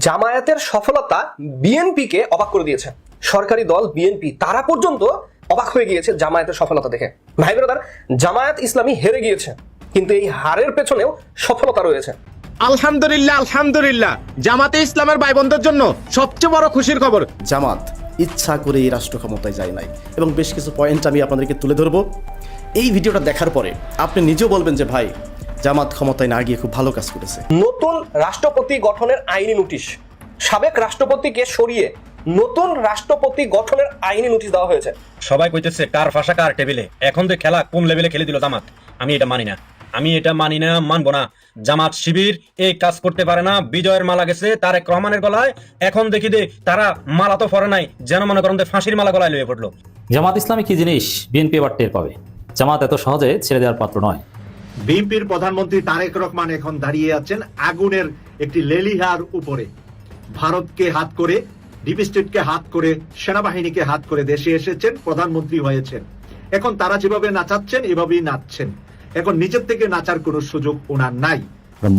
জামায়াতের সফলতা বিএনপিকে অবাক করে দিয়েছে। সরকারি দল বিএনপি তারা পর্যন্ত অবাক হয়ে গিয়েছে জামায়াতের সফলতা দেখে। ভাই ব্রাদার, জামায়াত ইসলামী হেরে গিয়েছে, কিন্তু এই হারের পেছনেও সফলতা রয়েছে। আলহামদুলিল্লাহ আলহামদুলিল্লাহ, জামাতে ইসলামের ভাই বোনদের জন্য সবচেয়ে বড় খুশির খবর। জামাত ইচ্ছা করে এই রাষ্ট্র ক্ষমতায় যায় নাই, এবং বেশ কিছু পয়েন্ট আমি আপনাদেরকে তুলে ধরবো। এই ভিডিওটা দেখার পরে আপনি নিজেও বলবেন যে ভাই, জামাত ক্ষমতায় না গিয়ে খুব ভালো কাজ করেছে। নতুন রাষ্ট্রপতি গঠনের আইনি নোটিশ, সাবেক রাষ্ট্রপতিকে সরিয়ে নতুন রাষ্ট্রপতি গঠনের আইনি নোটিশ দেওয়া হয়েছে। সবাই কইতেছে কার ফাঁসা কার টেবিলে। এখন যে খেলা কোন লেভেলে খেলে দিল জামাত, আমি এটা মানি না, মানবো না। জামাত শিবির এই কাজ করতে পারে না। বিজয়ের মালা গেছে তারেক রহমানের গলায়, এখন দেখি দে তারা মালা তো পরে নাই, যেন মনে করেন ফাঁসির মালা গলায় লয়ে পড়লো। জামাত ইসলামী কি জিনিস বিএনপি এবার টের পাবে। জামাত এত সহজে ছেড়ে দেওয়ার পাত্র নয়। বিএনপির প্রধানমন্ত্রী তারেক রহমান এখন দাঁড়িয়ে আছেন আগুনের একটি লেলিহার উপরে। ভারতকে হাত করে, ডিপ স্টেটকে হাত করে, সেনাবাহিনীকে হাত করে দেশে এসেছেন, প্রধানমন্ত্রী হয়েছেন। এখন তারা যেভাবে নাচাচ্ছেন এভাবেই নাচছেন। এখন নিজের থেকে নাচার কোনো সুযোগ ওনার নাই।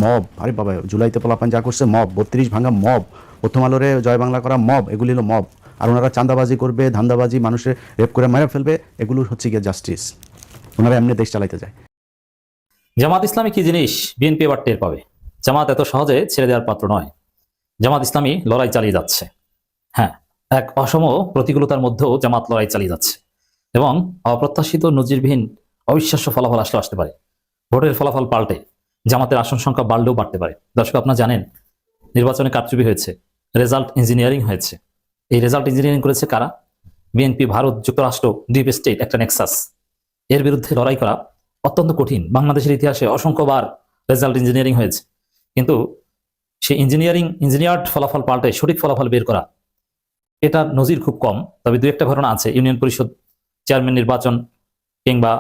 মব, আরে বাবা, জুলাইতে পোলাপান যা করছে মব, 32 ভাঙা মব, প্রথম আলোরে জয় বাংলা করা মব, এগুলি হলো মব। আর ওনারা চাঁদাবাজি করবে, ধান্দাবাজি, মানুষের রেপ করে মেরে ফেলবে, এগুলো হচ্ছে গিয়ে জাস্টিস। ওনারা এমনি দেশ চালাইতে যায়। জামাত ইসলামী কি জিনিস বিএনপি এবার টের পাবে। জামাত এত সহজে ছেড়ে দেওয়ার পাত্র নয়। জামাত ইসলামী লড়াই চালিয়ে যাচ্ছে। হ্যাঁ, এক অসম প্রতিকূলতার মধ্যেও জামাত লড়াই চালিয়ে যাচ্ছে, এবং অপ্রত্যাশিত নজিরবিহীন অবিশ্বাস্য ফলাফল আসতে পারে। ভোটের ফলাফল পাল্টে জামাতের আসন সংখ্যা বাড়লেও বাড়তে পারে। দর্শক, আপনারা জানেন নির্বাচনে কারচুপি হয়েছে, রেজাল্ট ইঞ্জিনিয়ারিং হয়েছে। এই রেজাল্ট ইঞ্জিনিয়ারিং করেছে কারা? বিএনপি, ভারত, যুক্তরাষ্ট্র, ডিপ স্টেট, একটা নেক্সাস। এর বিরুদ্ধে লড়াই করা অত্যন্ত কঠিন। বাংলাদেশের ইতিহাসে অসংখ্যবার রেজাল্ট ইঞ্জিনিয়ারিং হয়েছে, কিন্তু সেই ইঞ্জিনিয়ার্ড ফলাফল পাল্টে সঠিক ফলাফল বের করা, এটার নজির খুব কম। তবে দু একটা ঘটনা আছে। ইউনিয়ন পরিষদ চেয়ারম্যান নির্বাচন কিংবা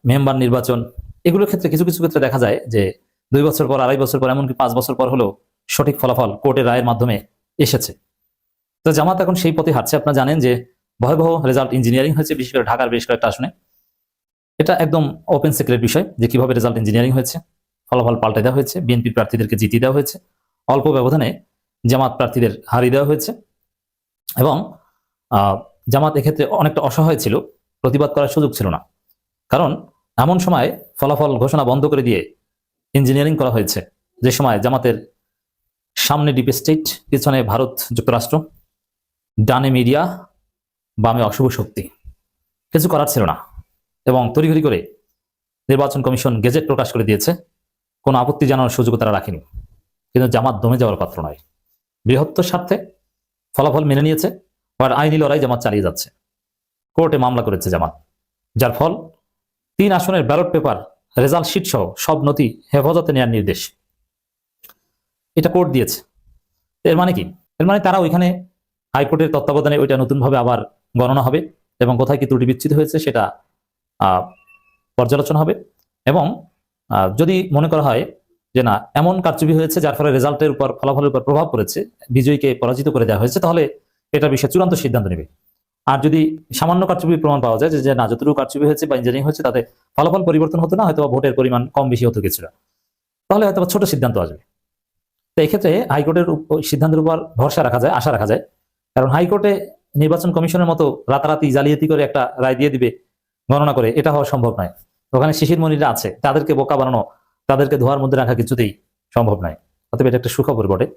মেম্বার নির্বাচন, এগুলোর ক্ষেত্রে কিছু কিছু ক্ষেত্রে দেখা যায় যে 2 বছর পর, 2.5 বছর পর, এমনকি 5 বছর পর হলেও সঠিক ফলাফল কোর্টের রায়ের মাধ্যমে এসেছে। তো জামাত এখন সেই পথে হাঁটছে। আপনারা জানেন যে ভয়াবহ রেজাল্ট ইঞ্জিনিয়ারিং হয়েছে, বিশেষ করে ঢাকার বেশ কয়েকটা আসনে। এটা একদম ওপেন সিক্রেট বিষয় যে কিভাবে রেজাল্ট ইঞ্জিনিয়ারিং হয়েছে, ফলাফল পাল্টে দেওয়া হয়েছে, বিএনপি প্রার্থীদেরকে জিতিয়ে দেওয়া হয়েছে, অল্প ব্যবধানে জামাত প্রার্থীদের হারিয়ে দেওয়া হয়েছে। এবং জামাত এক্ষেত্রে অনেকটা অসহায় ছিল, প্রতিবাদ করার সুযোগ ছিল না। কারণ এমন সময় ফলাফল ঘোষণা বন্ধ করে দিয়ে ইঞ্জিনিয়ারিং করা হয়েছে, যে সময় জামাতের সামনে ডিপ স্টেট, পিছনে ভারত, যুক্তরাষ্ট্র, ডানে মিডিয়া, বামে অশুভ শক্তি। কিছু করার ছিল না, এবং তড়িঘড়ি করে নির্বাচন কমিশন গেজেট প্রকাশ করে দিয়েছে। কোনো আপত্তি জানানোর সুযোগ তারা রাখেনি। কিন্তু জামাত দমে যাওয়ার পাত্র নয়। বৃহত্তর স্বার্থে ফলাফল মেনে নিয়েছে, আর আইনি লড়াই জামাত চালিয়ে যাচ্ছে। কোর্টে মামলা করেছে জামাত, যার ফল 3 আসনের ব্যালট পেপার, রেজাল্ট শিট সহ সব নথি হেফাজতে নেওয়ার নির্দেশ এটা কোর্ট দিয়েছে। এর মানে কি? এর মানে তারা ওইখানে হাইকোর্টের তত্ত্বাবধানে ওইটা নতুনভাবে আবার গণনা হবে, এবং কোথায় কি ত্রুটি বিচ্ছিন্ন হয়েছে সেটা পর্যালোচনা হবে। এবং যদি মনে করা হয় যে না, এমন কারচুপি হয়েছে যার ফলে রেজাল্টের উপর, ফলাফলের উপর প্রভাব পড়েছে, বিজয়ীকে পরাজিত করে দেওয়া হয়েছে, তাহলে এটা বিষয়ে চূড়ান্ত সিদ্ধান্ত নেবে। আর যদি সামান্য কারচুপির প্রমাণ পাওয়া যায় যে না, যতটুকু কারচুপি হয়েছে বা ইঞ্জিনিয়ারিং হয়েছে তাতে ফলাফল পরিবর্তন হতো না, হয়তো ভোটের পরিমাণ কম বেশি হতো কিছুটা, তাহলে হয়তো ছোট সিদ্ধান্ত আসবে। তো এক্ষেত্রে হাইকোর্টের সিদ্ধান্তের উপর ভরসা রাখা যায়, আশা রাখা যায়। কারণ হাইকোর্টে নির্বাচন কমিশনের মতো রাতারাতি জালিয়াতি করে একটা রায় দিয়ে দিবে গণনা করে, এটা হওয়া সম্ভব নয়। ওখানে শিশির মনিরা আছে, তাদেরকে বোকা বানানো, তাদেরকে ধোয়ার মধ্যে রাখা কিছুতেই সম্ভব নয়। অতএব এটা একটা সুখবর বটে।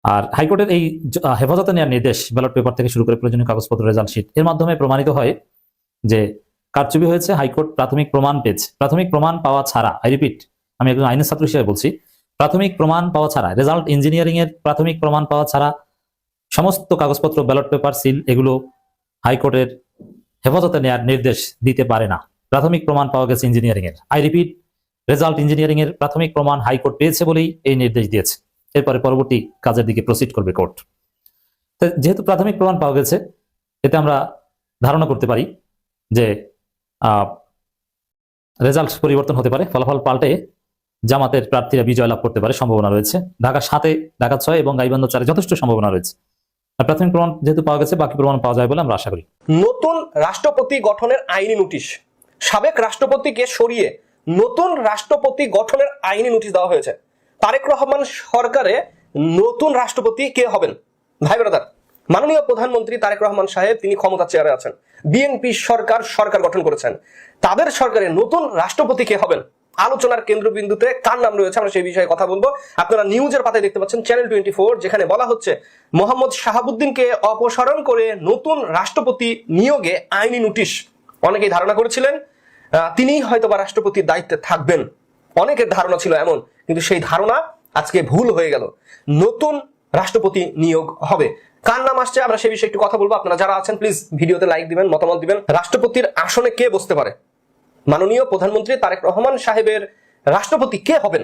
আর হাইকোর্টের এই হেফাজতে নেওয়ার নির্দেশ, ব্যালট পেপার থেকে শুরু করে প্রয়োজনীয় কাগজপত্র, রেজাল্ট শিট, এর মাধ্যমে প্রমাণিত হয় যে কারচুপি হয়েছে। হাইকোর্ট প্রাথমিক প্রমাণ পেয়েছে। প্রাথমিক প্রমাণ পাওয়া ছাড়া, আই রিপিট, আমি একজন আইনের ছাত্র হিসেবে বলছি, প্রাথমিক প্রমাণ পাওয়া ছাড়া, রেজাল্ট ইঞ্জিনিয়ারিং এর প্রাথমিক প্রমাণ পাওয়া ছাড়া সমস্ত কাগজপত্র, ব্যালট পেপার, সিল, এগুলো হাইকোর্টের হেফাজতে নেওয়ার নির্দেশ দিতে পারে না। প্রাথমিক প্রমাণ পাওয়া গেছে ইঞ্জিনিয়ারিং এর। আই রিপিট, রেজাল্ট ইঞ্জিনিয়ারিং এর প্রাথমিক প্রমাণ হাইকোর্ট পেয়েছে বলেই এই নির্দেশ দিয়েছে। এরপরে পরবর্তী কাজের দিকে প্রসিড করবে কোর্ট। যেহেতু প্রাথমিক প্রমাণ পাওয়া গেছে, এতে আমরা ধারণা করতে পারি যে রেজাল্ট পরিবর্তন হতে পারে, ফলাফল পাল্টে জামাতের প্রার্থীরা বিজয় লাভ করতে পারে, সম্ভাবনা রয়েছে। ঢাকা 7, ঢাকা 6 এবং গাইবান্ধা 4 যথেষ্ট সম্ভাবনা রয়েছে। আর প্রাথমিক প্রমাণ যেহেতু পাওয়া গেছে, বাকি প্রমাণ পাওয়া যায় বলে আমরা আশা করি। নতুন রাষ্ট্রপতি গঠনের আইনি নোটিশ, সাবেক রাষ্ট্রপতিকে সরিয়ে নতুন রাষ্ট্রপতি গঠনের আইনি নোটিশ দেওয়া হয়েছে। তারেক রহমান সরকারে নতুন রাষ্ট্রপতি কে হবেন? ভাই ব্রাদার, মাননীয় প্রধানমন্ত্রী তারেক রহমান সাহেব তিনি ক্ষমতা চেয়ারে আছেন, বিএনপি সরকার গঠন করেছেন, তাদের সরকারে নতুন রাষ্ট্রপতি কে হবেন আলোচনার কেন্দ্রবিন্দুতে কার নাম রয়েছে আমরা সেই বিষয়ে কথা বলবো। আপনারা নিউজের পাতায় দেখতে পাচ্ছেন চ্যানেল 24, যেখানে বলা হচ্ছে মোহাম্মদ শাহাবুদ্দিনকে অপসারণ করে নতুন রাষ্ট্রপতি নিয়োগে আইনি নোটিশ। অনেকেই ধারণা করেছিলেন তিনি হয়তোবা রাষ্ট্রপতির দায়িত্বে থাকবেন, অনেকের ধারণা ছিল এমন, কিন্তু সেই ধারণা আজকে ভুল হয়ে গেল। নতুন রাষ্ট্রপতি নিয়োগ হবে। কার নাম আসছে আমরা সেই বিষয়ে একটু কথা বলবো। আপনারা যারা আছেন প্লিজ ভিডিওতে লাইক দিবেন, মতামত দিবেন। রাষ্ট্রপতির আসনে কে বসতে পারে? মাননীয় প্রধানমন্ত্রী তারেক রহমান সাহেবের রাষ্ট্রপতি কে হবেন?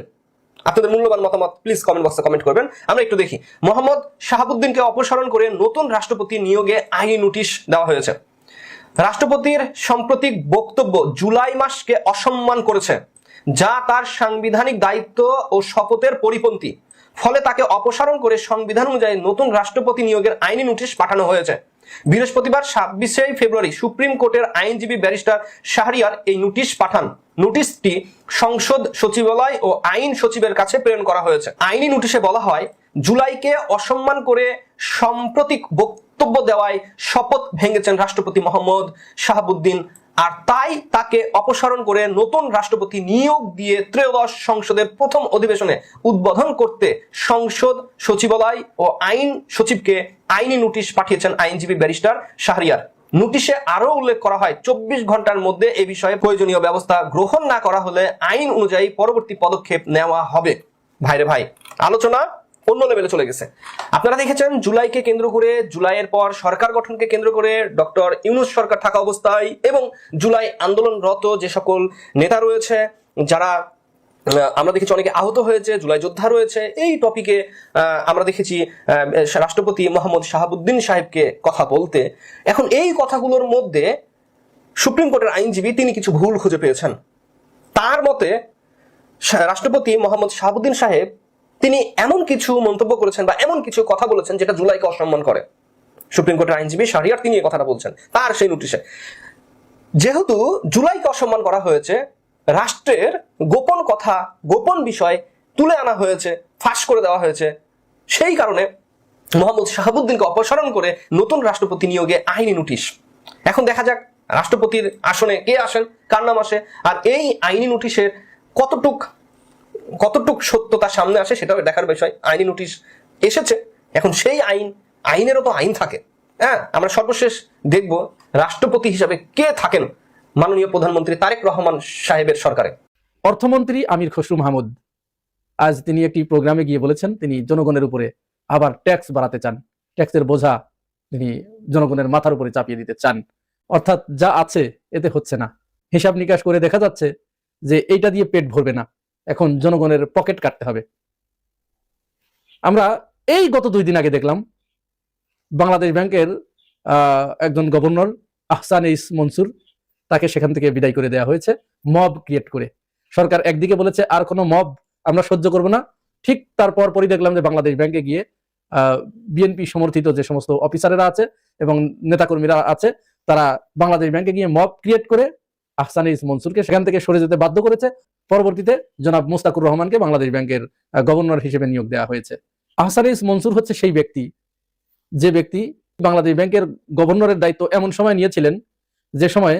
আপনাদের মূল্যবান মতামত প্লিজ কমেন্ট বক্সে কমেন্ট করবেন। আমরা একটু দেখি। মোহাম্মদ শাহাবুদ্দিনকে অপসারণ করে নতুন রাষ্ট্রপতি নিয়োগে আইনি নোটিশ দেওয়া হয়েছে। রাষ্ট্রপতির সাম্প্রতিক বক্তব্য জুলাই মাসকে অসম্মান করেছে, যা তার সাংবিধানিক দায়িত্ব ও শপথের পরিপন্থী। ফলে তাকে অপসারণ করে সংবিধান অনুযায়ী নতুন রাষ্ট্রপতি নিয়োগের আইনি নোটিশ পাঠানো হয়েছে। বৃহস্পতিবার 26 ফেব্রুয়ারি সুপ্রিম কোর্টের আইনজীবী ব্যারিস্টার শাহরিয়ার এই নোটিশ পাঠান। নোটিশটি সংসদ সচিবালয় ও আইন সচিবের কাছে প্রেরণ করা হয়েছে। আইনি নোটিশে বলা হয়, জুলাইকে অসম্মান করে সাম্প্রতিক বক্তব্য দেওয়ায় শপথ ভেঙেছেন রাষ্ট্রপতি মোহাম্মদ শাহাবুদ্দিন, আর তাই তাকে অপসারণ করে নতুন রাষ্ট্রপতি নিয়োগ দিয়ে ত্রয়োদশ সংসদের প্রথম অধিবেশনে উদ্বোধন করতে সংসদ সচিবালয় ও আইন সচিবকে আইনি নোটিশ পাঠিয়েছেন আইনজীবী ব্যারিস্টার শাহরিয়ার। নোটিশে আরো উল্লেখ করা হয়, 24 ঘন্টার মধ্যে এ বিষয়ে প্রয়োজনীয় ব্যবস্থা গ্রহণ না করা হলে আইন অনুযায়ী পরবর্তী পদক্ষেপ নেওয়া হবে। ভাইরে ভাই, আলোচনা অন্য লেভেলে চলে গেছে। আপনারা দেখেছেন জুলাইকে কেন্দ্র করে, জুলাইয়ের পর সরকার গঠনকে কেন্দ্র করে ডক্টর ইউনূস সরকার থাকা অবস্থায় এবং জুলাই আন্দোলনরত যে সকল নেতা রয়েছে, যারা আমরা দেখেছি অনেকে আহত হয়েছে, জুলাই যোদ্ধা রয়েছে, এই টপিকে আমরা দেখেছি রাষ্ট্রপতি মোহাম্মদ শাহাবুদ্দিন সাহেবকে কথা বলতে। এখন এই কথাগুলোর মধ্যে সুপ্রিম কোর্টের আইনজীবী তিনি কিছু ভুল খুঁজে পেয়েছেন। তার মতে রাষ্ট্রপতি মোহাম্মদ শাহাবুদ্দিন সাহেব তিনি এমন কিছু মন্তব্য করেছেন বা এমন কিছু কথা বলেছেন যেটা জুলাইকে অসম্মান করে। সুপ্রিম কোর্টের আইনজীবী শাহরিয়ার তিনি এই কথাটা বলছেন তার সেই নোটিশে। যেহেতু জুলাইকে অসম্মান করা হয়েছে, রাষ্ট্রের গোপন কথা, গোপন বিষয় তুলে আনা হয়েছে, ফাঁস করে দেওয়া হয়েছে, সেই কারণে মোহাম্মদ শাহাবুদ্দিনকে অপসারণ করে নতুন রাষ্ট্রপতি নিয়োগে আইনি নোটিশ। এখন দেখা যাক রাষ্ট্রপতির আসনে কে আসেন, কার নাম আসে, আর এই আইনি নোটিশের কতটুক সত্যতা সামনে আসে সেটাও দেখার বিষয়। আইনি নোটিশ এসেছে, এখন সেই আইনেরও তো আইন থাকে। হ্যাঁ, আমরা সর্বশেষ দেখব রাষ্ট্রপতি হিসাবে কে থাকেন মাননীয় প্রধানমন্ত্রী তারেক রহমান সাহেবের সরকারে। অর্থমন্ত্রী আমির খসরু মাহমুদ আজ তিনি একটি প্রোগ্রামে গিয়ে বলেছেন তিনি জনগণের উপরে আবার ট্যাক্স বাড়াতে চান, ট্যাক্সের বোঝা তিনি জনগণের মাথার উপরে চাপিয়ে দিতে চান। অর্থাৎ যা আছে এতে হচ্ছে না, হিসাব নিকাশ করে দেখা যাচ্ছে যে এইটা দিয়ে পেট ভরবে না, এখন জনগণের পকেট কাটতে হবে। আমরা এই গত 2 দিন আগে দেখলাম বাংলাদেশ ব্যাংকের একজন গভর্নর আহসান ইস মনসুর, তাকে সেখান থেকে বিদায় করে দেওয়া হয়েছে মব ক্রিয়েট করে। সরকার একদিকে বলেছে আর কোনো মব আমরা সহ্য করব না, ঠিক তারপর পরই দেখলাম যে বাংলাদেশ ব্যাংকে গিয়ে বিএনপি সমর্থিত যে সমস্ত অফিসারেরা আছে এবং নেতাকর্মীরা আছে, তারা বাংলাদেশ ব্যাংকে গিয়ে মব ক্রিয়েট করে আহসান ইস মনসুরকে সেখান থেকে সরে যেতে বাধ্য করেছে। পরবর্তীতে জনাব মুস্তাকুর রহমানকে বাংলাদেশ ব্যাংকের গভর্নর হিসেবে নিয়োগ দেওয়া হয়েছে। আহসান ইস মনসুর হচ্ছে সেই ব্যক্তি যে ব্যক্তি বাংলাদেশ ব্যাংকের গভর্নরের দায়িত্ব এমন সময় নিয়েছিলেন যে সময়ে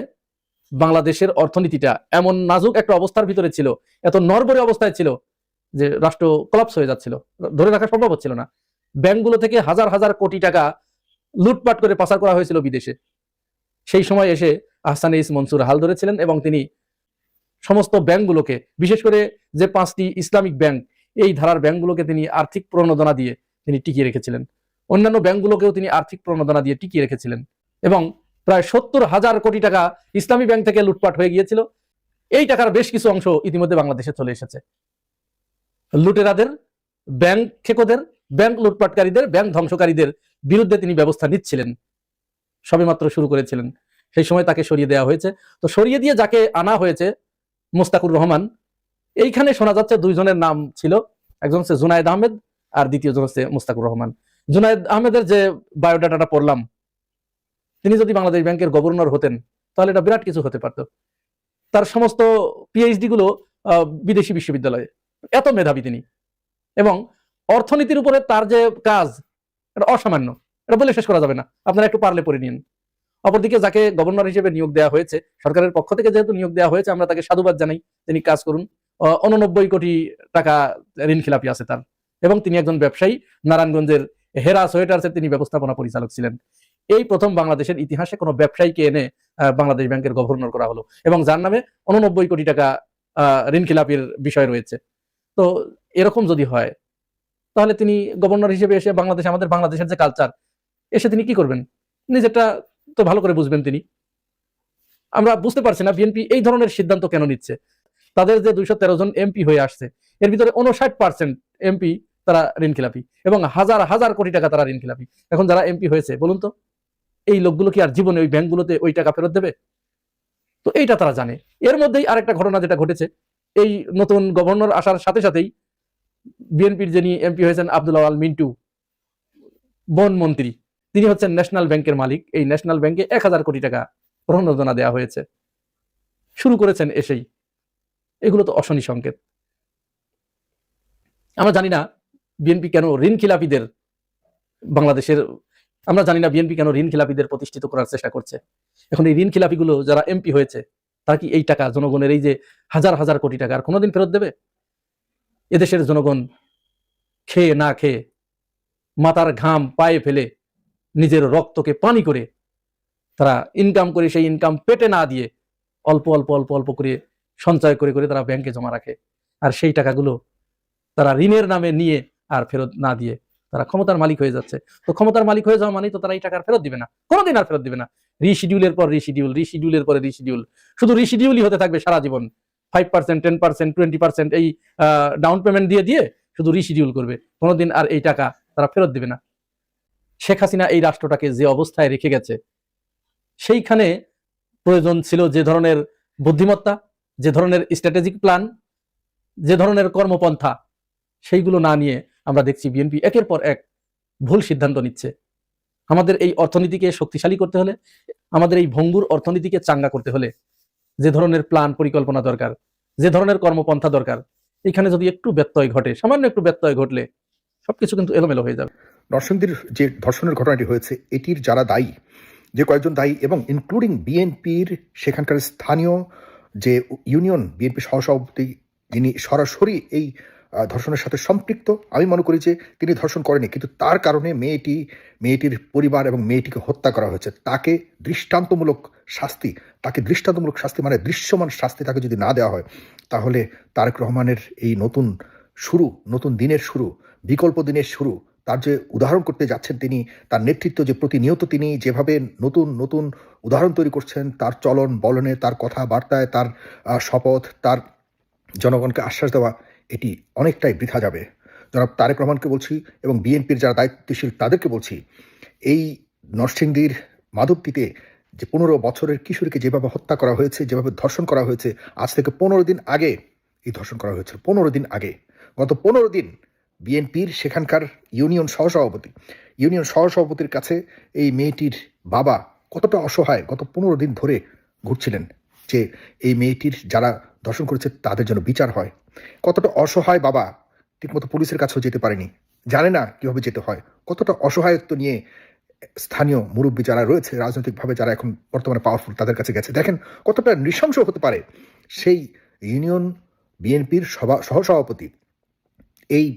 বাংলাদেশের অর্থনীতিটা এমন নাজুক একটা অবস্থার ভিতরে ছিল, এত নড়বড়ে অবস্থায় ছিল যে রাষ্ট্র কোলাপস হয়ে যাচ্ছিল, ধরে রাখা সম্ভব হচ্ছিল না। ব্যাংকগুলো থেকে হাজার হাজার কোটি টাকা লুটপাট করে পাচার করা হয়েছিল বিদেশে। সেই সময় এসে আহসান ইস মনসুর হাল ধরেছিলেন এবং তিনি সমস্ত ব্যাংকগুলোকে, বিশেষ করে যে 5টি ইসলামিক ব্যাংক, এই ধারার ব্যাংকগুলোকে তিনি আর্থিক প্রণোদনা দিয়ে তিনি টিকিয়ে রেখেছিলেন। অন্যান্য ব্যাংকগুলোকেও তিনি আর্থিক প্রণোদনা দিয়ে টিকিয়ে রেখেছিলেন এবং প্রায় 70,000 কোটি টাকা ইসলামী ব্যাংক থেকে লুটপাট হয়ে গিয়েছিল। এই টাকার বেশ কিছু অংশ ইতিমধ্যে বাংলাদেশে চলে এসেছে। লুটেরাদের, ব্যাংক খেকোদের, ব্যাংক লুটপাটকারীদের, ব্যাংক ধ্বংসকারীদের বিরুদ্ধে তিনি ব্যবস্থা নিচ্ছিলেন, সবেমাত্র শুরু করেছিলেন। সেই সময় তাকে সরিয়ে দেওয়া হয়েছে। তো সরিয়ে দিয়ে যাকে আনা হয়েছে মুস্তাকুর রহমান, এইখানে শোনা যাচ্ছে 2 জনের নাম ছিল, একজন হচ্ছে জুনায়েদ আহমেদ আর দ্বিতীয়জন হচ্ছে মুস্তাকুর রহমান। জুনায়েদ আহমেদের যে বায়োডাটাটা পড়লাম, তিনি যদি বাংলাদেশ ব্যাংকের গভর্নর হতেন তাহলে এটা বিরাট কিছু হতে পারত। তার সমস্ত পিএইচডি গুলো বিদেশি বিশ্ববিদ্যালয়ে, এত মেধাবী তিনি। এবং অর্থনীতির উপরে তার যে কাজ, এটা অসামান্য, এটা বলে শেষ করা যাবে না। আপনারা একটু পারলে পড়ে নিন। অপরদিকে যাকে গভর্নর হিসেবে নিয়োগ দেওয়া হয়েছে, সরকারের পক্ষ থেকে যেহেতু নিয়োগ দেওয়া হয়েছে, আমরা তাকে সাধুবাদ জানাই, তিনি কাজ করুন। 89 কোটি টাকা ঋণ খেলাপি আছে তার, এবং তিনি একজন ব্যবসায়ী। নারায়ণগঞ্জের হেরা সোয়েটার্সের তিনি ব্যবস্থাপনা পরিচালক ছিলেন। এই প্রথম বাংলাদেশের ইতিহাসে কোনো ব্যবসায়ীকে এনে বাংলাদেশ ব্যাংকের গভর্নর করা হলো, এবং যার নামে 89 কোটি টাকা ঋণ খেলাপির বিষয় রয়েছে। তো এরকম যদি হয়, তাহলে তিনি গভর্নর হিসেবে এসে আমাদের বাংলাদেশের যে কালচার, এসে তিনি কি করবেন? নিজেরটা তো ভালো করে বুঝবেন তিনি। আমরা বুঝতে পারছি না বিএনপি এই ধরনের সিদ্ধান্ত কেন নিচ্ছে। তাদের যে 213 জন এমপি হয়ে আসছে, এর ভিতরে 59% এমপি তারা ঋণ খেলাপি, এবং হাজার হাজার কোটি টাকা তারা ঋণ খেলাপি। এখন যারা এমপি হয়েছে, বলুন তো এই লোকগুলো কি আর জীবনে ওই ব্যাংকগুলোতে ওই টাকা ফেরত দেবে? তো এইটা তারা জানে। এর মধ্যেই আরেকটা ঘটনা যেটা ঘটেছে, এই নতুন গভর্নর আসার সাথে সাথেই বিএনপির যিনি এমপি হয়েছেন আব্দুল আওয়াল মিন্টু, বন মন্ত্রী, তিনি হচ্ছেন ন্যাশনাল ব্যাংকের মালিক। এই ন্যাশনাল ব্যাংকে 1000 কোটি টাকা প্রণোদনা দেওয়া হয়েছে। শুরু করেছেন এসেই। এগুলো তো অশনি সংকেত। আমরা জানি না বিএনপি কেন ঋণ খিলাপিদের বাংলাদেশের আমরা জানি না বিএনপি কেন ঋণ খিলাপিদের প্রতিষ্ঠিত করার চেষ্টা করছে। এখন এই ঋণ খিলাপিগুলো যারা এমপি হয়েছে, তারা কি এই টাকা, জনগণের এই যে হাজার হাজার কোটি টাকা, আর কোনোদিন ফেরত দেবে? এদেশের জনগণ খেয়ে না খেয়ে, মাথার ঘাম পায়ে ফেলে, নিজের রক্তকে পানি করে তারা ইনকাম করে, সেই ইনকাম পেটে না দিয়ে অল্প অল্প অল্প অল্প করে সঞ্চয় করে করে তারা ব্যাংকে জমা রাখে। আর সেই টাকাগুলো তারা ঋণের নামে নিয়ে আর ফেরত না দিয়ে তারা ক্ষমতার মালিক হয়ে যাচ্ছে। তো ক্ষমতার মালিক হয়ে যাওয়া মানে তো তারা এই টাকা ফেরত দিবে না, কোনোদিন আর ফেরত দিবে না। রিশিডিউলের পর রিশিডিউল, রিশিডিউলের পরে রিশিডিউল, শুধু রিশিডিউলই হতে থাকবে সারা জীবন। 5%, 10%, 20% এই ডাউন পেমেন্ট দিয়ে দিয়ে শুধু রিশিডিউল করবে, কোনোদিন আর এই টাকা তারা ফেরত দিবে না। শেখ হাসিনা এই রাষ্ট্রটাকে যে অবস্থায় রেখে গেছে, সেইখানে প্রয়োজন ছিল যে ধরনের বুদ্ধিমত্তা, যে ধরনের স্ট্র্যাটেজিক প্ল্যান, যে ধরনের কর্মপন্থা, সেইগুলো না নিয়ে আমরা দেখছি বিএনপি একের পর এক ভুল সিদ্ধান্ত নিচ্ছে। আমাদের এই অর্থনীতিকে শক্তিশালী করতে হলে, আমাদের এই ভঙ্গুর অর্থনীতিকে চাঙ্গা করতে হলে যে ধরনের প্ল্যান পরিকল্পনা দরকার, যে ধরনের কর্মপন্থা দরকার, এখানে যদি একটু ব্যত্যয় ঘটে, সামান্য একটু ব্যত্যয় ঘটলে সবকিছু কিন্তু এলোমেলো হয়ে যাবে। নরসিংদীর যে ধর্ষণের ঘটনাটি হয়েছে, এটির যারা দায়ী, যে কয়েকজন দায়ী, এবং ইনক্লুডিং বিএনপির সেখানকার স্থানীয় যে ইউনিয়ন বিএনপি সহসভাপতি, যিনি সরাসরি এই ধর্ষণের সাথে সম্পৃক্ত, আমি মনে করি যে তিনি ধর্ষণ করেনি, কিন্তু তার কারণে মেয়েটির পরিবার এবং মেয়েটিকে হত্যা করা হয়েছে। তাকে দৃষ্টান্তমূলক শাস্তি মানে দৃশ্যমান শাস্তি তাকে যদি না দেওয়া হয়, তাহলে তারেক রহমানের এই নতুন দিনের শুরু, বিকল্প দিনের শুরু, তার যে উদাহরণ করতে যাচ্ছেন তিনি, তার নেতৃত্ব যে প্রতিনিয়ত তিনি যেভাবে নতুন নতুন উদাহরণ তৈরি করছেন, তার চলন বলনে, তার কথাবার্তায়, তার শপথ, তার জনগণকে আশ্বাস দেওয়া, এটি অনেকটাই বৃথা যাবে। জনাব তারেক রহমানকে বলছি, এবং বিএনপির যারা দায়িত্বশীল তাদেরকে বলছি, এই নরসিংদীর মাধবদীতে যে 15 বছরের কিশোরীকে যেভাবে হত্যা করা হয়েছে, যেভাবে ধর্ষণ করা হয়েছে, আজ থেকে 15 দিন আগে এই ধর্ষণ করা হয়েছিল। 15 দিন আগে, গত 15 দিন বিএনপির সেখানকার ইউনিয়ন সহসভাপতির কাছে এই মেয়েটির বাবা কতটা অসহায় গত 15 দিন ধরে ঘুরছিলেন, যে এই মেয়েটির যারা ধর্ষণ করেছে তাদের জন্য বিচার হয়। কতটা অসহায় বাবা, ঠিকমতো পুলিশের কাছেও যেতে পারেনি, জানে না কিভাবে যেতে হয়। কতটা অসহায়ত্ব নিয়ে স্থানীয় মুরব্বী যারা রয়েছে, রাজনৈতিকভাবে যারা এখন বর্তমানে পাওয়ারফুল, তাদের কাছে গেছে। দেখেন কতটা নৃশংস হতে পারে সেই ইউনিয়ন বিএনপির সহসভাপতি। এই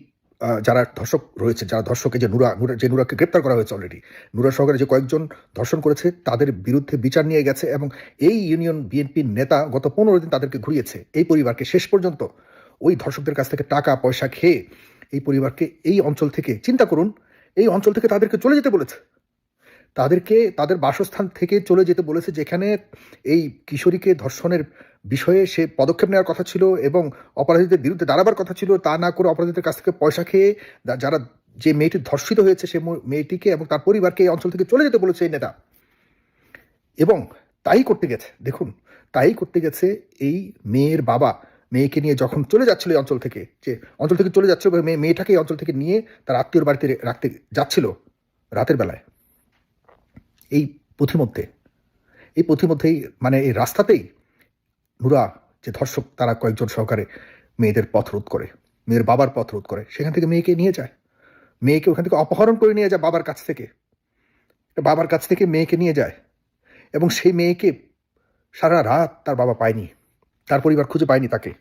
যারা ধর্ষক রয়েছে, যারা ধর্ষকে, যে নুরাকে গ্রেপ্তার করা হয়েছে অলরেডি, নুরা সহকারে যে কয়েকজন ধর্ষণ করেছে তাদের বিরুদ্ধে বিচার নিয়ে গেছে, এবং এই ইউনিয়ন বিএনপির নেতা গত 15 দিন তাদেরকে ঘুরিয়েছে। এই পরিবারকে শেষ পর্যন্ত ওই ধর্ষকদের কাছ থেকে টাকা পয়সা খেয়ে এই পরিবারকে এই অঞ্চল থেকে, চিন্তা করুন, এই অঞ্চল থেকে তাদেরকে চলে যেতে বলেছে, তাদেরকে তাদের বাসস্থান থেকে চলে যেতে বলেছে, যেখানে এই কিশোরীকে ধর্ষণের বিষয়ে সে পদক্ষেপ নেওয়ার কথা ছিল এবং অপরাধীদের বিরুদ্ধে দাঁড়াবার কথা ছিল। তা না করে অপরাধীদের কাছ থেকে পয়সা খেয়ে যে মেয়েটি ধর্ষিত হয়েছে সে মেয়েটিকে এবং তার পরিবারকে এই অঞ্চল থেকে চলে যেতে বলেছে এই নেতা। এবং তাই করতে গেছে, দেখুন, তাই করতে গেছে এই মেয়ের বাবা। মেয়েকে নিয়ে যখন চলে যাচ্ছিল এই অঞ্চল থেকে, চলে যাচ্ছিল, মেয়েটাকে এই অঞ্চল থেকে নিয়ে তার আত্মীয়র বাড়িতে রাখতে যাচ্ছিল রাতের বেলায়, এই পথিমধ্যেই মানে এই রাস্তাতেই নুরা যে ধর্ষক, তারা কয়েকজন সহকারে মেয়েদের পথ রোধ করে, মেয়ের বাবার পথ রোধ করে, সেখান থেকে মেয়েকে নিয়ে যায়। মেয়েকে ওখান থেকে অপহরণ করে নিয়ে যায় বাবার কাছ থেকে মেয়েকে নিয়ে যায়, এবং সেই মেয়েকে সারা রাত তার বাবা পায়নি, তার পরিবার খুঁজে পায়নি তাকে,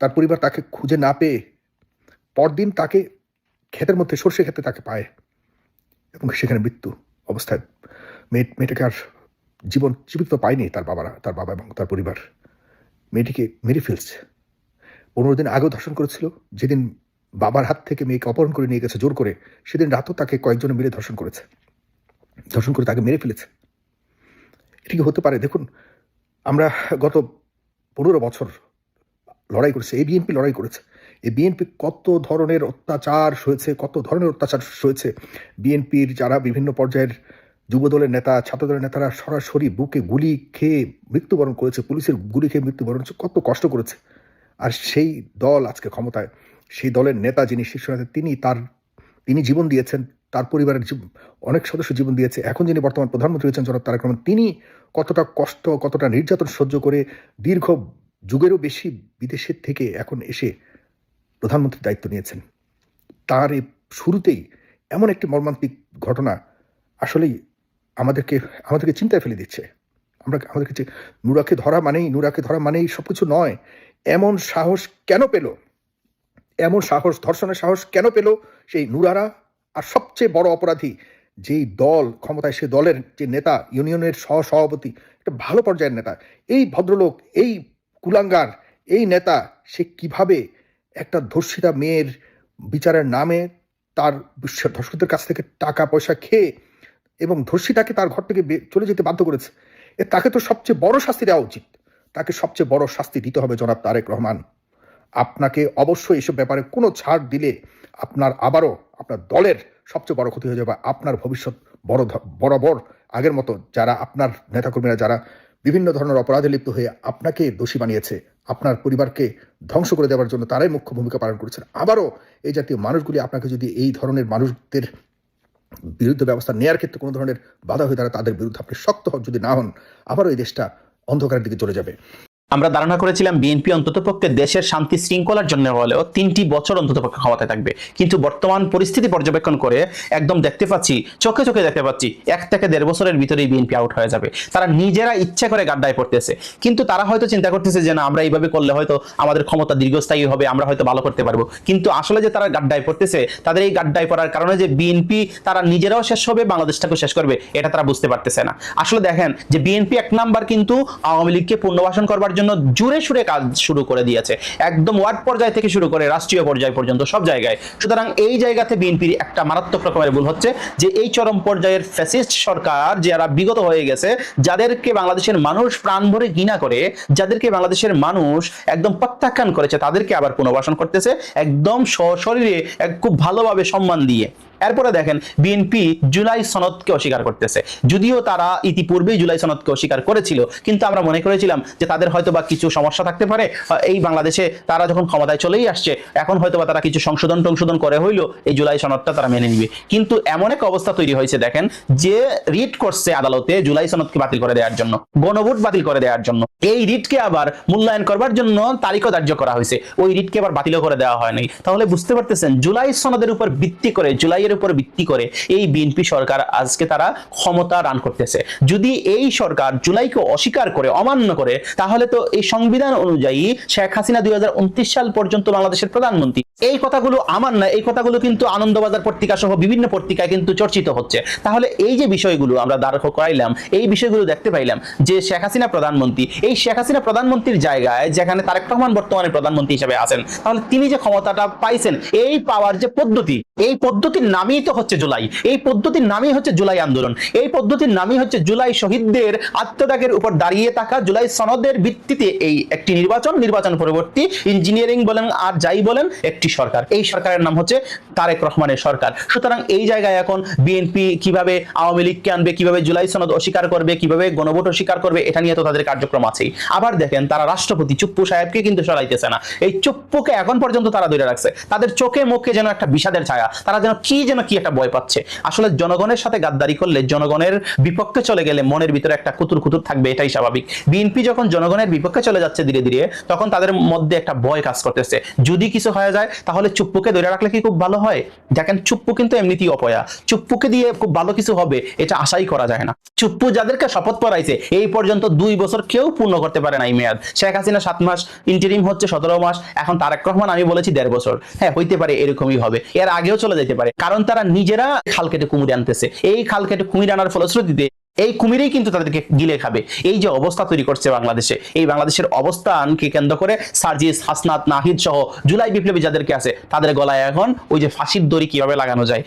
তার পরিবার তাকে খুঁজে না পেয়ে পরদিন তাকে ক্ষেতের মধ্যে সর্ষে ক্ষেতে তাকে পায়, এবং সেখানে মৃত্যু অবস্থায় মেয়েটাকে আর জীবিত পায়নি তার বাবা এবং তার পরিবার। মেয়েটিকে মেরে ফেলছে। 15 দিন আগেও ধর্ষণ করেছিল, যেদিন বাবার হাত থেকে মেয়েকে অপহরণ করে নিয়ে গেছে জোর করে, সেদিন রাতও তাকে কয়েকজনে মিলে ধর্ষণ করে তাকে মেরে ফেলেছে। এটা কি হতে পারে? দেখুন, আমরা গত 15 বছর লড়াই করেছি, এই বিএনপি লড়াই করেছে, এই বিএনপি কত ধরনের অত্যাচার সয়েছে। বিএনপির যারা বিভিন্ন পর্যায়ের যুবদলের নেতা, ছাত্রদলের নেতারা সরাসরি বুকে গুলি খেয়ে মৃত্যুবরণ করেছে, পুলিশের গুলি খেয়ে মৃত্যুবরণ করেছে, কত কষ্ট করেছে। আর সেই দল আজকে ক্ষমতায়, সেই দলের নেতা যিনি শীর্ষ নেতা, তিনি জীবন দিয়েছেন, তার পরিবারের অনেক সদস্য জীবন দিয়েছে। এখন যিনি বর্তমান প্রধানমন্ত্রী হয়েছেন জনাব তারেক রহমান, তিনি কতটা কষ্ট, কতটা নির্যাতন সহ্য করে দীর্ঘ যুগেরও বেশি বিদেশের থেকে এখন এসে প্রধানমন্ত্রীর দায়িত্ব নিয়েছেন। তার এই শুরুতেই এমন একটি মর্মান্তিক ঘটনা আসলেই আমাদেরকে চিন্তায় ফেলে দিচ্ছে। আমাদের কাছে নুরাকে ধরা মানেই সবকিছু নয়। এমন সাহস কেন পেল, ধর্ষণের সাহস কেন পেল সেই নুরারা? আর সবচেয়ে বড় অপরাধী যেই দল ক্ষমতায়, সে দলের যে নেতা, ইউনিয়নের সভাপতি, একটা ভালো পর্যায়ের নেতা, এই ভদ্রলোক, এই কুলাঙ্গার, এই নেতা, সে কিভাবে একটা ধর্ষিতা মেয়ের বিচারের নামে তার ধর্ষকদের কাছ থেকে টাকা পয়সা খেয়ে এবং ধর্ষিতাকে তার ঘর থেকে চলে যেতে বাধ্য করেছে। তাকে তো সবচেয়ে বড় শাস্তি দেওয়া উচিত, তাকে সবচেয়ে বড় শাস্তি দিতে হবে জনাব তারেক রহমান। আপনাকে অবশ্যই এসব ব্যাপারে কোনো ছাড় দিলে আবারও আপনার দলের সবচেয়ে বড় ক্ষতি হয়ে যাবে। আপনার ভবিষ্যৎ বরাবর আগের মতো যারা আপনার নেতাকর্মীরা যারা বিভিন্ন ধরনের অপরাধে লিপ্ত হয়ে আপনাকে দোষী বানিয়েছে, আপনার পরিবারকে ধ্বংস করে দেওয়ার জন্য তারাই মুখ্য ভূমিকা পালন করেছেন, আবারও এই জাতীয় মানুষগুলি আপনাকে যদি এই ধরনের মানুষদের বিরুদ্ধে ব্যবস্থা নেওয়ার ক্ষেত্রে কোনো ধরনের বাধা হয়ে দাঁড়ায়, তাদের বিরুদ্ধে আপনি শক্ত যদি না হন, আবারও এই দেশটা অন্ধকারের দিকে চলে যাবে। আমরা ধারণা করেছিলাম বিএনপি অন্ততপক্ষে দেশের শান্তি শৃঙ্খলার জন্য হলেও 3টি বছর অন্ততপক্ষে ক্ষমতায় থাকবে, কিন্তু বর্তমান পরিস্থিতি পর্যবেক্ষণ করে একদম চোখে দেখতে পাচ্ছি 1 থেকে 1.5 বছরের ভিতরেই বিএনপি আউট হয়ে যাবে। তারা নিজেরা ইচ্ছা করে গাড্ডায় পড়তেছে, কিন্তু তারা হয়তো চিন্তা করতেছে যে না, আমরা এইভাবে করলে হয়তো আমাদের ক্ষমতা দীর্ঘস্থায়ী হবে, আমরা হয়তো ভালো করতে পারবো। কিন্তু আসলে যে তারা গাড্ডায় পড়তেছে, তাদের এই গাড্ডায় পড়ার কারণে যে বিএনপি তারা নিজেরাও শেষ হবে, বাংলাদেশটাকে শেষ করবে, এটা তারা বুঝতে পারতেছে না। আসলে দেখেন যে বিএনপি 1 নাম্বার কিন্তু আওয়ামী লীগকে পুনর্বাসন করবার জন্য জোরে সুরে কাজ শুরু করে দিয়েছে, একদম ওয়ার্ড পর্যায় থেকে শুরু করে রাষ্ট্রীয় পর্যায় পর্যন্ত সব জায়গায়। সুতরাং এই জায়গাতে বিএনপির একটা মারাত্মক রকমের ভুল হচ্ছে যে এই চরম পর্যায়ের ফ্যাসিস্ট সরকার যারা বিগত হয়ে গেছে, যাদেরকে বাংলাদেশের মানুষ প্রাণ ভরে ঘৃণা করে, যাদেরকে বাংলাদেশের মানুষ একদম প্রত্যাখ্যান করেছে, তাদেরকে আবার পুনর্বাসন করতেছে একদম সশরীরে, খুব ভালোভাবে সম্মান দিয়ে। এরপরে দেখেন বিএনপি জুলাই সনদকে অস্বীকার করতেছে, যদিও তারা ইতিপূর্বেই জুলাই সনদকে অস্বীকার করেছিল, কিন্তু আমরা মনে করেছিলাম যে তাদের হয়তো বা কিছু সমস্যা থাকতে পারে, এই বাংলাদেশে তারা যখন ক্ষমতায় চলেই আসছে, এখন হয়তো বা তারা কিছু সংশোধন করে হইলো এই জুলাই সনদটা তারা মেনে নিবে। কিন্তু এমন এক অবস্থা তৈরি হয়েছে, দেখেন যে রিট করছে আদালতে জুলাই সনদকে বাতিল করে দেওয়ার জন্য, গণভোট বাতিল করে দেওয়ার জন্য, এই রিটকে আবার মূল্যায়ন করবার জন্য তারিখও ধার্য করা হয়েছে, ওই রিটকে আবার বাতিলও করে দেওয়া হয়নি। তাহলে বুঝতে পারতেছেন জুলাই সনদের উপর ভিত্তি করে, জুলাইয়ের উপর ভিত্তি করে এই বিএনপি সরকার আজকে তারা ক্ষমতা রান করতেছে। যদি এই সরকার জুলাইকে অস্বীকার করে, অমান্য করে, তাহলে তো এই সংবিধান অনুযায়ী শেখ হাসিনা 2029 সাল পর্যন্ত বাংলাদেশের প্রধানমন্ত্রী। এই কথাগুলো আমার না, এই কথাগুলো কিন্তু আনন্দবাজার পত্রিকা সহ বিভিন্ন পত্রিকায় কিন্তু চর্চিত হচ্ছে। তাহলে এই যে বিষয়গুলো আমরা দাঁড় করাইলাম, এই বিষয়গুলো দেখতে পাইলাম যে শেখ হাসিনা প্রধানমন্ত্রী, এই শেখ হাসিনা প্রধানমন্ত্রীর জায়গায় যেখানে তারেক রহমান বর্তমানে প্রধানমন্ত্রী হিসেবে আছেন, তাহলে তিনি যে ক্ষমতাটা পাইছেন, এই পাওয়ার যে পদ্ধতি, এই পদ্ধতির নামই তো হচ্ছে জুলাই, এই পদ্ধতির নামই হচ্ছে জুলাই আন্দোলন, এই পদ্ধতির নামই হচ্ছে জুলাই শহীদদের আত্মত্যাগের উপর দাঁড়িয়ে থাকা জুলাই সনদের ভিত্তিতে এই একটি নির্বাচন পরবর্তী ইঞ্জিনিয়ারিং বলেন আর যাই বলেন একটি সরকার, এই সরকারের নাম হচ্ছে তারেক রহমানের সরকার। সুতরাং এই জায়গায় এখন বিএনপি কিভাবে আওয়ামী লীগকে আনবে, কিভাবে জুলাই সনদ অস্বীকার করবে, কিভাবে গণভোট অস্বীকার করবে, এটা নিয়ে তো তাদের কার্যক্রম আছেই। আবার দেখেন তারা রাষ্ট্রপতি চুপ্পু সাহেবকে কিন্তু সরাইতেছে না, এই চুপ্পুকে এখন পর্যন্ত তারা ধরে রাখছে, তাদের চোখে মুখে যেন একটা বিষাদের ছায়া, তারা যেন কি একটা ভয় পাচ্ছে। আসলে জনগণের সাথে গাদ্দারি করলে, জনগণের বিপক্ষে চলে গেলে মনের ভিতরে একটা কুতুর থাকবে, এটাই স্বাভাবিক। বিএনপি যখন জনগণের বিপক্ষে চলে যাচ্ছে ধীরে ধীরে, তখন তাদের মধ্যে একটা ভয় কাজ করতেছে, যদি কিছু হয়ে যায় তাহলে চুপ্পুকে ধরে রাখলে কি খুব ভালো হয়? দেখেন চুপ্পু কিন্তু এমনিতেই অপয়া, চুপ্পুকে দিয়ে খুব ভালো কিছু হবে এটা আশাই করা যায় না। চুপ্পু যাদেরকে শপথ পড়াইছে এই পর্যন্ত 2 বছর কেউ পূর্ণ করতে পারে না এই মেয়াদ। শেখ হাসিনা 7 মাস, ইন্টারিম হচ্ছে 17 মাস, এখন তারেক রহমান আমি বলেছি 1.5 বছর। হ্যাঁ হইতে পারে এরকমই হবে, এর আগেও চলে যেতে পারে, কারণ তারা নিজেরা খাল কেটে কুমির আনতেছে। এই খাল কেটে কুমির আনার ফলশ্রুতিতে এই কুমিরেই কিন্তু তাদেরকে গিলে খাবে। এই যে অবস্থা তৈরি করছে বাংলাদেশে, এই বাংলাদেশের অবস্থানকে কেন্দ্র করে সার্জিস, হাসনাত, নাহিদ সহ জুলাই বিপ্লবী যাদেরকে আছে তাদের গলায় এখন ওই যে ফাঁসির দড়ি কিভাবে লাগানো যায়